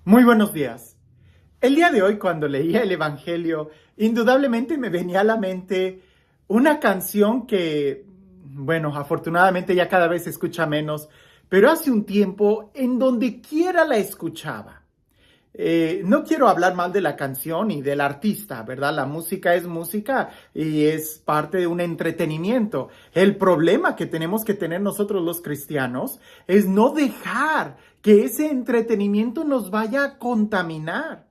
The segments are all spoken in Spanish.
Muy buenos días. El día de hoy, cuando leía el Evangelio, indudablemente me venía a la mente una canción que, bueno, afortunadamente ya cada vez se escucha menos, pero hace un tiempo, en donde quiera la escuchaba. No quiero hablar mal de la canción y del artista, ¿verdad? La música es música y es parte de un entretenimiento. El problema que tenemos que tener nosotros los cristianos es no dejar que ese entretenimiento nos vaya a contaminar.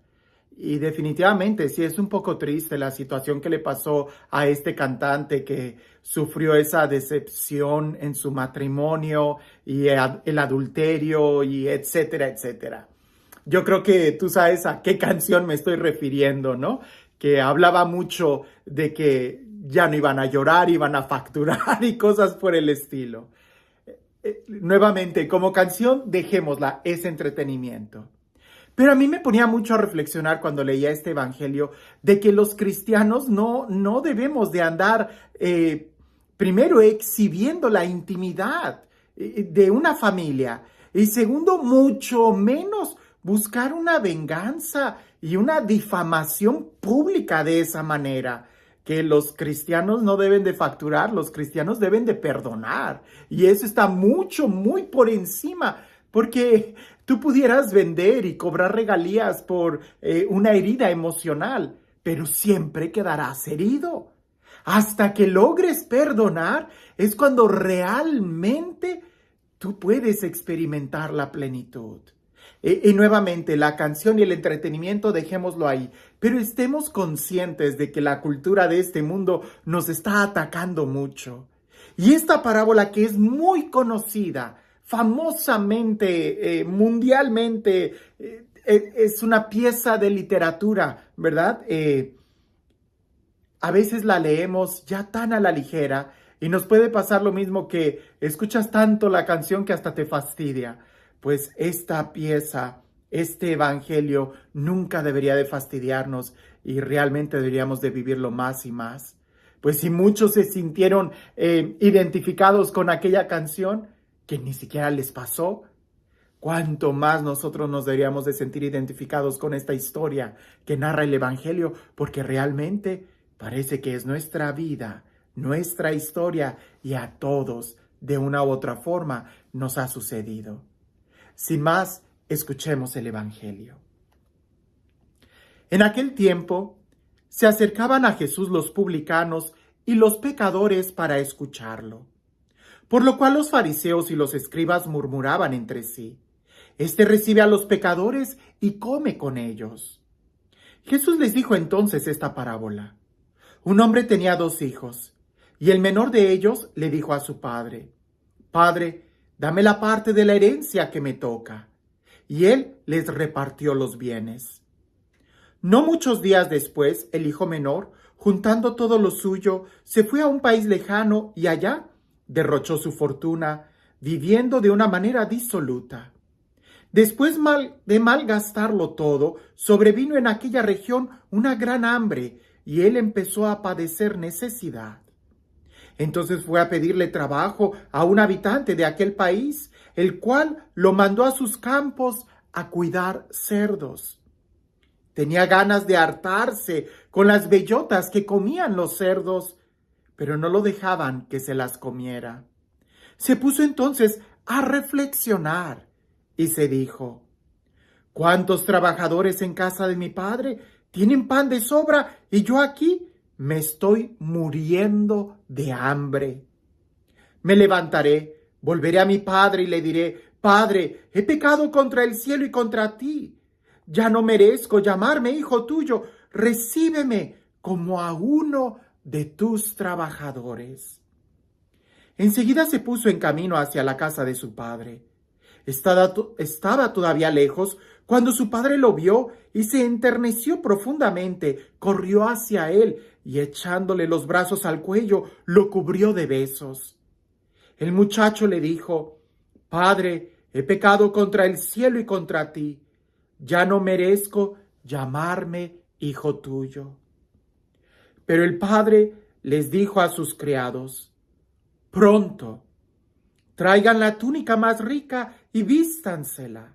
Y definitivamente sí es un poco triste la situación que le pasó a este cantante que sufrió esa decepción en su matrimonio y el adulterio y etcétera, etcétera. Yo creo que tú sabes a qué canción me estoy refiriendo, ¿no? Que hablaba mucho de que ya no iban a llorar, iban a facturar y cosas por el estilo. Nuevamente, como canción, dejémosla, es entretenimiento. Pero a mí me ponía mucho a reflexionar cuando leía este evangelio de que los cristianos no debemos de andar primero exhibiendo la intimidad de una familia y segundo, mucho menos buscar una venganza y una difamación pública de esa manera. Que los cristianos no deben de facturar, los cristianos deben de perdonar. Y eso está muy por encima, porque tú pudieras vender y cobrar regalías por una herida emocional, pero siempre quedarás herido. Hasta que logres perdonar es cuando realmente tú puedes experimentar la plenitud. Y nuevamente, la canción y el entretenimiento dejémoslo ahí, pero estemos conscientes de que la cultura de este mundo nos está atacando mucho. Y esta parábola que es muy conocida, famosamente, mundialmente, es una pieza de literatura, ¿verdad? A veces la leemos ya tan a la ligera y nos puede pasar lo mismo que escuchas tanto la canción que hasta te fastidia. Pues esta pieza, este evangelio nunca debería de fastidiarnos y realmente deberíamos de vivirlo más y más. Pues si muchos se sintieron identificados con aquella canción que ni siquiera les pasó, cuánto más nosotros nos deberíamos de sentir identificados con esta historia que narra el evangelio, porque realmente parece que es nuestra vida, nuestra historia y a todos de una u otra forma nos ha sucedido. Sin más, escuchemos el evangelio. En aquel tiempo se acercaban a Jesús los publicanos y los pecadores para escucharlo, por lo cual los fariseos y los escribas murmuraban entre sí: Este recibe a los pecadores y come con ellos. Jesús les dijo entonces esta parábola. Un hombre tenía 2 hijos, y el menor de ellos le dijo a su padre: Padre, dame la parte de la herencia que me toca. Y él les repartió los bienes. No muchos días después, el hijo menor, juntando todo lo suyo, se fue a un país lejano y allá derrochó su fortuna, viviendo de una manera disoluta. Después de malgastarlo todo, sobrevino en aquella región una gran hambre y él empezó a padecer necesidad. Entonces fue a pedirle trabajo a un habitante de aquel país, el cual lo mandó a sus campos a cuidar cerdos. Tenía ganas de hartarse con las bellotas que comían los cerdos, pero no lo dejaban que se las comiera. Se puso entonces a reflexionar y se dijo: ¿Cuántos trabajadores en casa de mi padre tienen pan de sobra y yo aquí me estoy muriendo de hambre? Me levantaré, volveré a mi padre y le diré: Padre, he pecado contra el cielo y contra ti. Ya no merezco llamarme hijo tuyo. Recíbeme como a uno de tus trabajadores. Enseguida se puso en camino hacia la casa de su padre. Estaba todavía lejos cuando su padre lo vio y se enterneció profundamente, corrió hacia él y echándole los brazos al cuello, lo cubrió de besos. El muchacho le dijo: Padre, he pecado contra el cielo y contra ti. Ya no merezco llamarme hijo tuyo. Pero el padre les dijo a sus criados: Pronto, traigan la túnica más rica y vístansela.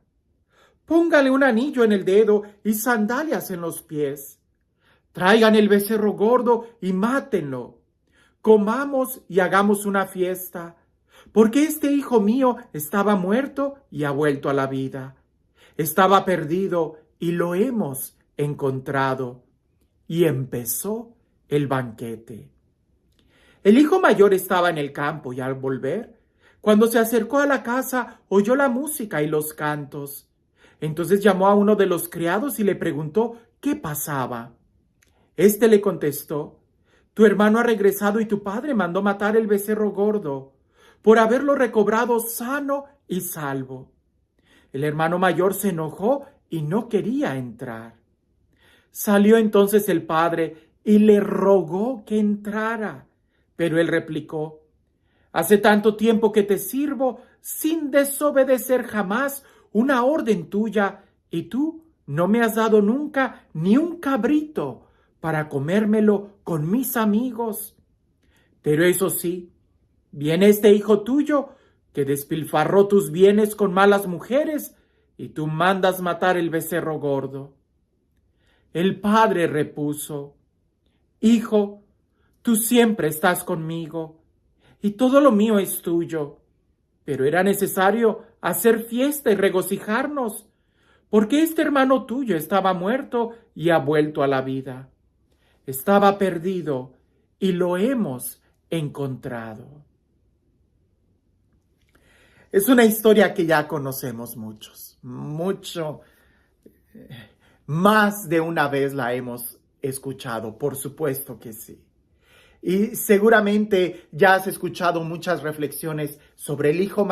Póngale un anillo en el dedo y sandalias en los pies. Traigan el becerro gordo y mátenlo. Comamos y hagamos una fiesta, porque este hijo mío estaba muerto y ha vuelto a la vida. Estaba perdido y lo hemos encontrado. Y empezó el banquete. El hijo mayor estaba en el campo y al volver, cuando se acercó a la casa, oyó la música y los cantos. Entonces llamó a uno de los criados y le preguntó qué pasaba. Este le contestó: tu hermano ha regresado y tu padre mandó matar el becerro gordo por haberlo recobrado sano y salvo. El hermano mayor se enojó y no quería entrar. Salió entonces el padre y le rogó que entrara, pero él replicó: hace tanto tiempo que te sirvo sin desobedecer jamás una orden tuya, y tú no me has dado nunca ni un cabrito para comérmelo con mis amigos. Pero eso sí, viene este hijo tuyo que despilfarró tus bienes con malas mujeres, y tú mandas matar el becerro gordo. El padre repuso: hijo, tú siempre estás conmigo, y todo lo mío es tuyo. Pero era necesario hacer fiesta y regocijarnos, porque este hermano tuyo estaba muerto y ha vuelto a la vida. Estaba perdido y lo hemos encontrado. Es una historia que ya conocemos mucho, más de una vez la hemos escuchado, por supuesto que sí. Y seguramente ya has escuchado muchas reflexiones sobre el hijo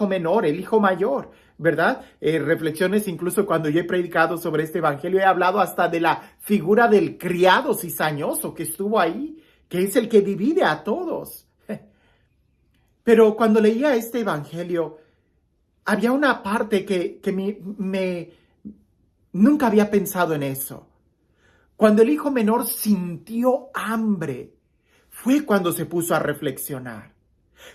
menor, el hijo mayor, ¿verdad? Reflexiones incluso cuando yo he predicado sobre este evangelio, he hablado hasta de la figura del criado cizañoso que estuvo ahí, que es el que divide a todos. Pero cuando leía este evangelio, había una parte que nunca había pensado en eso. Cuando el hijo menor sintió hambre, fue cuando se puso a reflexionar.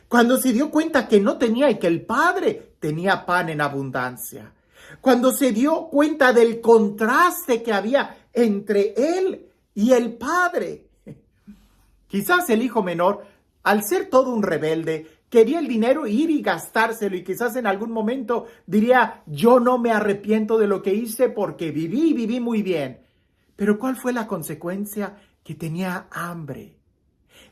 Cuando se dio cuenta que no tenía y que el padre tenía pan en abundancia. Cuando se dio cuenta del contraste que había entre él y el padre. Quizás el hijo menor, al ser todo un rebelde, quería el dinero ir y gastárselo, y quizás en algún momento diría: yo no me arrepiento de lo que hice porque viví muy bien. Pero ¿cuál fue la consecuencia? Que tenía hambre.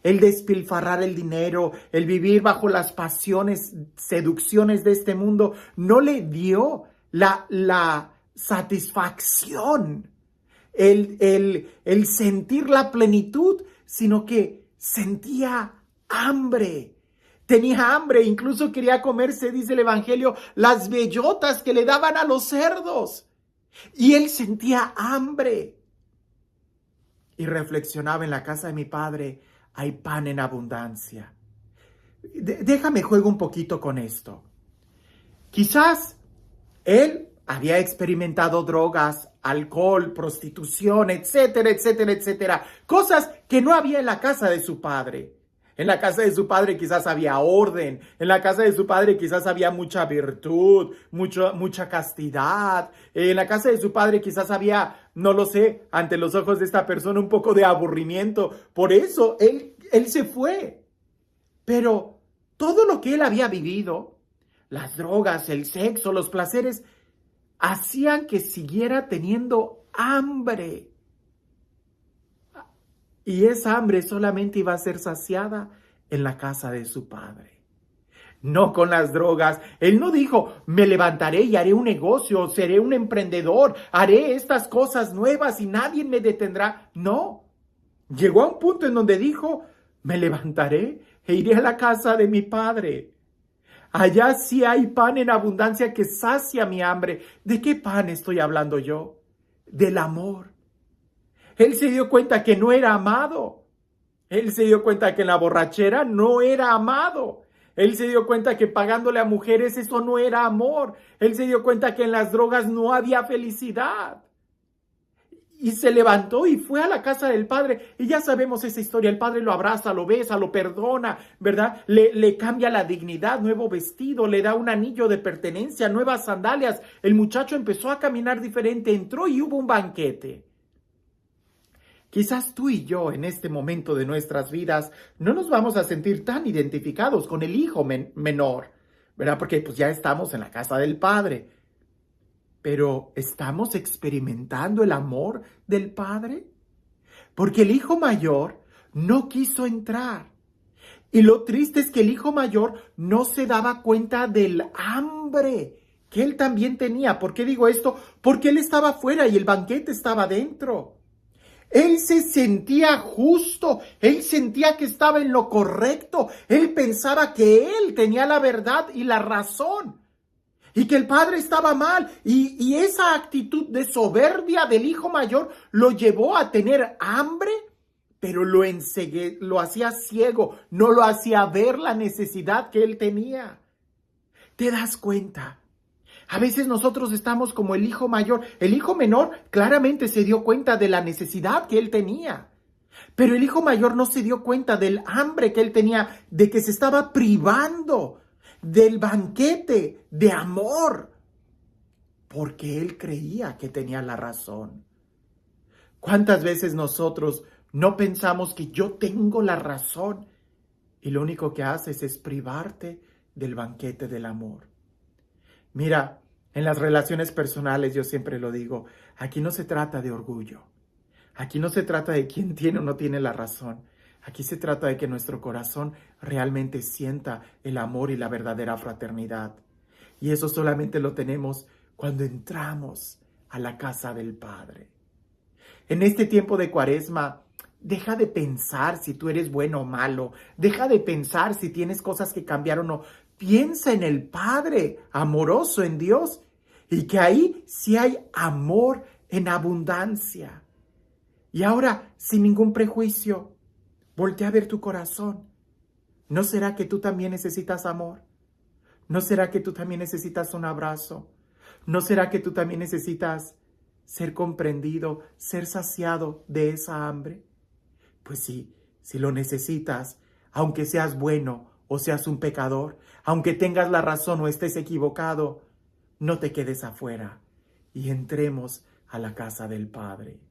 El despilfarrar el dinero, el vivir bajo las pasiones, seducciones de este mundo, no le dio la satisfacción, el sentir la plenitud, sino que sentía hambre. Tenía hambre, incluso quería comerse, dice el evangelio, las bellotas que le daban a los cerdos. Y él sentía hambre. Y reflexionaba: en la casa de mi padre hay pan en abundancia. Déjame juego un poquito con esto. Quizás él había experimentado drogas, alcohol, prostitución, etcétera, etcétera, etcétera. Cosas que no había en la casa de su padre. En la casa de su padre quizás había orden. En la casa de su padre quizás había mucha virtud, mucha castidad. En la casa de su padre quizás había, no lo sé, ante los ojos de esta persona, un poco de aburrimiento. Por eso él se fue. Pero todo lo que él había vivido, las drogas, el sexo, los placeres, hacían que siguiera teniendo hambre. Y esa hambre solamente iba a ser saciada en la casa de su padre. No con las drogas. Él no dijo: me levantaré y haré un negocio, seré un emprendedor, haré estas cosas nuevas y nadie me detendrá. No. Llegó a un punto en donde dijo: me levantaré e iré a la casa de mi padre. Allá sí hay pan en abundancia que sacia mi hambre. ¿De qué pan estoy hablando yo? Del amor. Él se dio cuenta que no era amado. Él se dio cuenta que en la borrachera no era amado. Él se dio cuenta que pagándole a mujeres eso no era amor. Él se dio cuenta que en las drogas no había felicidad. y se levantó y fue a la casa del padre. Y ya sabemos esa historia. El padre lo abraza, lo besa, lo perdona, ¿verdad? Le cambia la dignidad, nuevo vestido, le da un anillo de pertenencia, nuevas sandalias. El muchacho empezó a caminar diferente, entró y hubo un banquete. Quizás tú y yo en este momento de nuestras vidas no nos vamos a sentir tan identificados con el hijo menor, ¿verdad? Porque pues ya estamos en la casa del padre. Pero ¿estamos experimentando el amor del Padre? Porque el hijo mayor no quiso entrar. Y lo triste es que el hijo mayor no se daba cuenta del hambre que él también tenía. ¿Por qué digo esto? Porque él estaba afuera y el banquete estaba dentro. Él se sentía justo, él sentía que estaba en lo correcto, él pensaba que él tenía la verdad y la razón. Y que el padre estaba mal. Y esa actitud de soberbia del hijo mayor lo llevó a tener hambre, pero lo hacía ciego, no lo hacía ver la necesidad que él tenía. ¿Te das cuenta? A veces nosotros estamos como el hijo mayor. El hijo menor claramente se dio cuenta de la necesidad que él tenía. Pero el hijo mayor no se dio cuenta del hambre que él tenía, de que se estaba privando del banquete de amor, porque él creía que tenía la razón. ¿Cuántas veces nosotros no pensamos que yo tengo la razón y lo único que haces es privarte del banquete del amor? Mira, en las relaciones personales yo siempre lo digo, aquí no se trata de orgullo, aquí no se trata de quién tiene o no tiene la razón. Aquí se trata de que nuestro corazón realmente sienta el amor y la verdadera fraternidad. Y eso solamente lo tenemos cuando entramos a la casa del Padre. En este tiempo de Cuaresma, deja de pensar si tú eres bueno o malo. Deja de pensar si tienes cosas que cambiar o no. Piensa en el Padre amoroso, en Dios. Y que ahí sí hay amor en abundancia. Y ahora, sin ningún prejuicio, voltea a ver tu corazón. ¿No será que tú también necesitas amor? ¿No será que tú también necesitas un abrazo? ¿No será que tú también necesitas ser comprendido, ser saciado de esa hambre? Pues sí, si lo necesitas, aunque seas bueno o seas un pecador, aunque tengas la razón o estés equivocado, no te quedes afuera y entremos a la casa del Padre.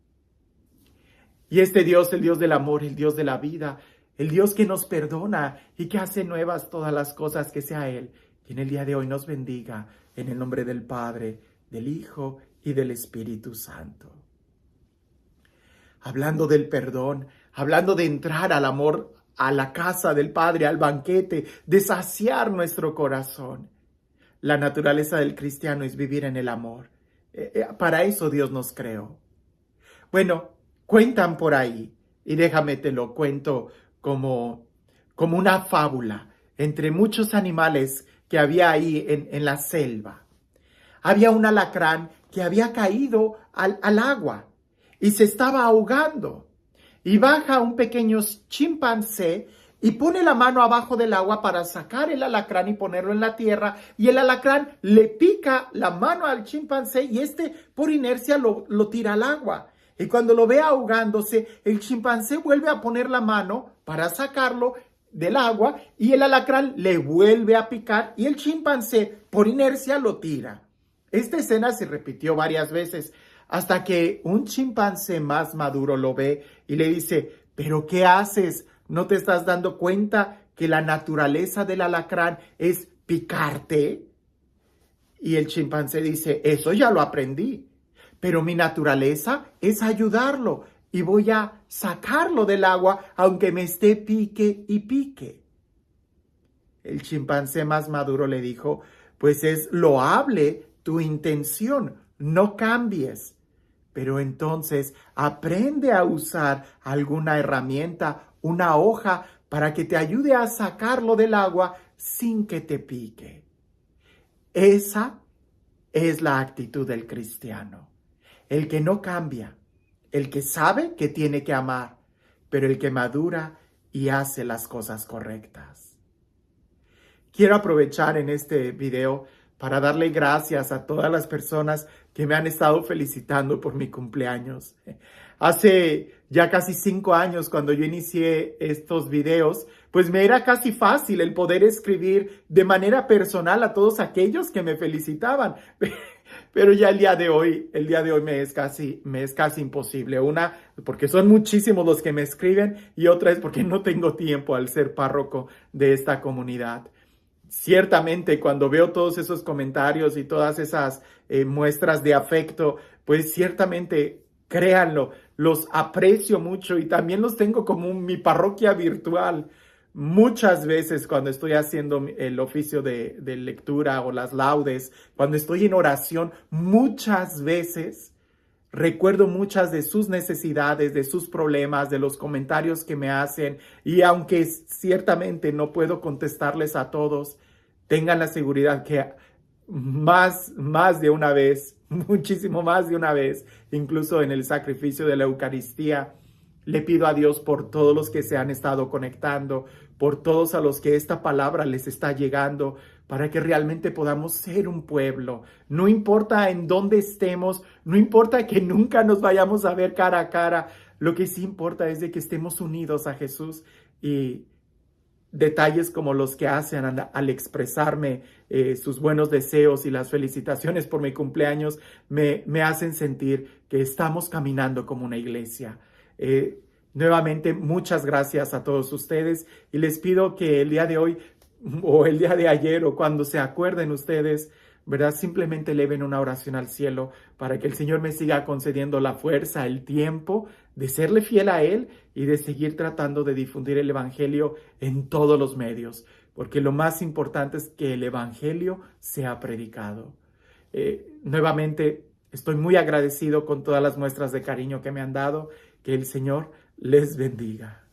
Y este Dios, el Dios del amor, el Dios de la vida, el Dios que nos perdona y que hace nuevas todas las cosas, que sea Él, y en el día de hoy nos bendiga en el nombre del Padre, del Hijo y del Espíritu Santo. Hablando del perdón, hablando de entrar al amor, a la casa del Padre, al banquete, de saciar nuestro corazón. La naturaleza del cristiano es vivir en el amor. Para eso Dios nos creó. Bueno, cuentan por ahí, y déjame te lo cuento como una fábula, entre muchos animales que había ahí en la selva. Había un alacrán que había caído al agua y se estaba ahogando. Y baja un pequeño chimpancé y pone la mano abajo del agua para sacar el alacrán y ponerlo en la tierra. Y el alacrán le pica la mano al chimpancé y por inercia lo tira al agua. Y cuando lo ve ahogándose, el chimpancé vuelve a poner la mano para sacarlo del agua y el alacrán le vuelve a picar y el chimpancé por inercia lo tira. Esta escena se repitió varias veces hasta que un chimpancé más maduro lo ve y le dice: ¿pero qué haces? ¿No te estás dando cuenta que la naturaleza del alacrán es picarte? Y el chimpancé dice: eso ya lo aprendí. Pero mi naturaleza es ayudarlo y voy a sacarlo del agua aunque me esté pique y pique. El chimpancé más maduro le dijo: pues es loable tu intención, no cambies. Pero entonces aprende a usar alguna herramienta, una hoja, para que te ayude a sacarlo del agua sin que te pique. Esa es la actitud del cristiano. El que no cambia, el que sabe que tiene que amar, pero el que madura y hace las cosas correctas. Quiero aprovechar en este video para darle gracias a todas las personas que me han estado felicitando por mi cumpleaños. Hace ya casi 5 años, cuando yo inicié estos videos, pues me era casi fácil el poder escribir de manera personal a todos aquellos que me felicitaban. Pero ya el día de hoy me es casi imposible. Una, porque son muchísimos los que me escriben, y otra es porque no tengo tiempo al ser párroco de esta comunidad. Ciertamente, cuando veo todos esos comentarios y todas esas muestras de afecto, pues ciertamente, créanlo, los aprecio mucho y también los tengo como mi parroquia virtual. Muchas veces cuando estoy haciendo el oficio de lectura o las laudes, cuando estoy en oración, muchas veces recuerdo muchas de sus necesidades, de sus problemas, de los comentarios que me hacen, y aunque ciertamente no puedo contestarles a todos, tengan la seguridad que más de una vez, muchísimo más de una vez, incluso en el sacrificio de la Eucaristía, le pido a Dios por todos los que se han estado conectando, por todos a los que esta palabra les está llegando, para que realmente podamos ser un pueblo. No importa en dónde estemos, no importa que nunca nos vayamos a ver cara a cara, lo que sí importa es de que estemos unidos a Jesús. Y detalles como los que hacen al expresarme sus buenos deseos y las felicitaciones por mi cumpleaños me hacen sentir que estamos caminando como una iglesia. Nuevamente, muchas gracias a todos ustedes, y les pido que el día de hoy o el día de ayer, o cuando se acuerden ustedes, ¿verdad? Simplemente eleven una oración al cielo para que el Señor me siga concediendo la fuerza, el tiempo de serle fiel a Él y de seguir tratando de difundir el Evangelio en todos los medios, porque lo más importante es que el Evangelio sea predicado. Nuevamente, estoy muy agradecido con todas las muestras de cariño que me han dado. Que el Señor les bendiga.